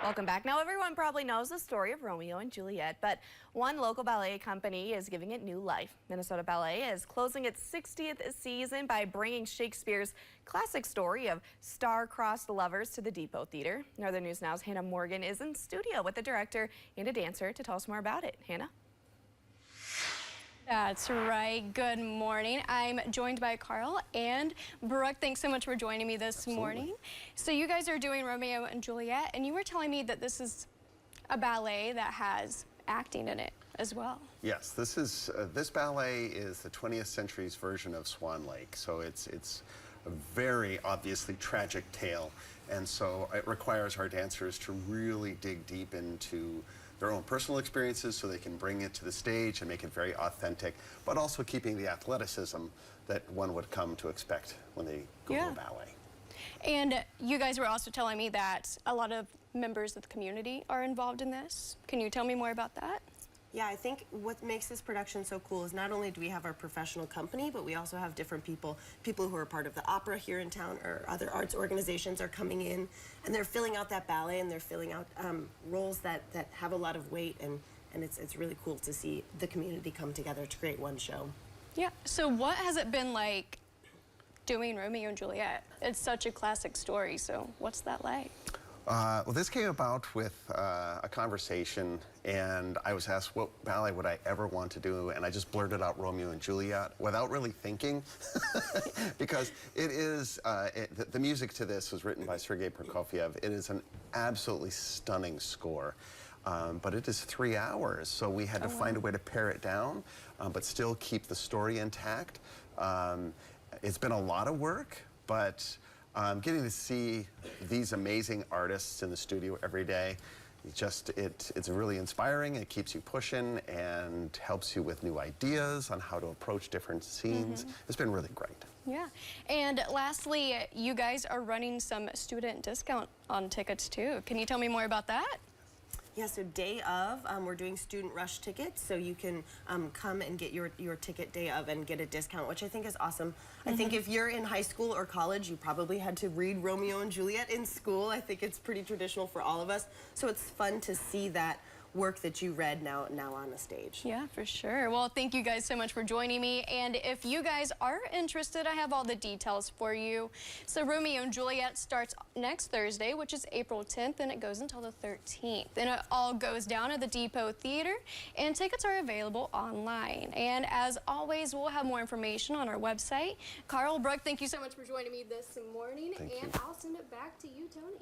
Welcome back. Now, everyone probably knows the story of Romeo and Juliet, but one local ballet company is giving it new life. Minnesota Ballet is closing its 60th season by bringing Shakespeare's classic story of star-crossed lovers to the Depot Theater. Northern News Now's Hannah Morgan is in studio with the director and a dancer to tell us more about it. Hannah? That's right. Good morning. I'm joined by Karl and Brooke. Thanks so much for joining me this morning. So you guys are doing Romeo and Juliet, and you were telling me that this is a ballet that has acting in it as well. Yes, this ballet is the 20th century's version of Swan Lake. So it's a very obviously tragic tale, and so it requires our dancers to really dig deep into their own personal experiences so they can bring it to the stage and make it very authentic, but also keeping the athleticism that one would come to expect when they go to a ballet. And you guys were also telling me that a lot of members of the community are involved in this. Can you tell me more about that? Yeah, I think what makes this production so cool is not only do we have our professional company, but we also have different people who are part of the opera here in town or other arts organizations are coming in, and they're filling out that ballet, and they're filling out roles that have a lot of weight, and it's really cool to see the community come together to create one show. Yeah, so what has it been like doing Romeo and Juliet? It's such a classic story, so what's that like? Well, this came about with a conversation, and I was asked what ballet would I ever want to do, and I just blurted out Romeo and Juliet without really thinking, because it is, the music to this was written by Sergei Prokofiev. It is an absolutely stunning score, but it is 3 hours, so we had to find a way to pare it down, but still keep the story intact. It's been a lot of work, but getting to see these amazing artists in the studio every day, it's really inspiring. It keeps you pushing and helps you with new ideas on how to approach different scenes. It's been really great. Yeah. And lastly, you guys are running some student discount on tickets too. Can you tell me more about that? Yeah, so day of, we're doing student rush tickets, so you can come and get your ticket day of and get a discount, which I think is awesome. I think if you're in high school or college, you probably had to read Romeo and Juliet in school. I think it's pretty traditional for all of us, so it's fun to see that work that you read now on the stage. Yeah, for sure. Well, thank you guys so much for joining me. And if you guys are interested, I have all the details for you. So Romeo and Juliet starts next Thursday, which is April 10th, and it goes until the 13th. And it all goes down at the Depot Theater, and tickets are available online. And as always, we'll have more information on our website. Karl, Brooke, thank you so much for joining me this morning. Thank you. And I'll send it back to you, Tony.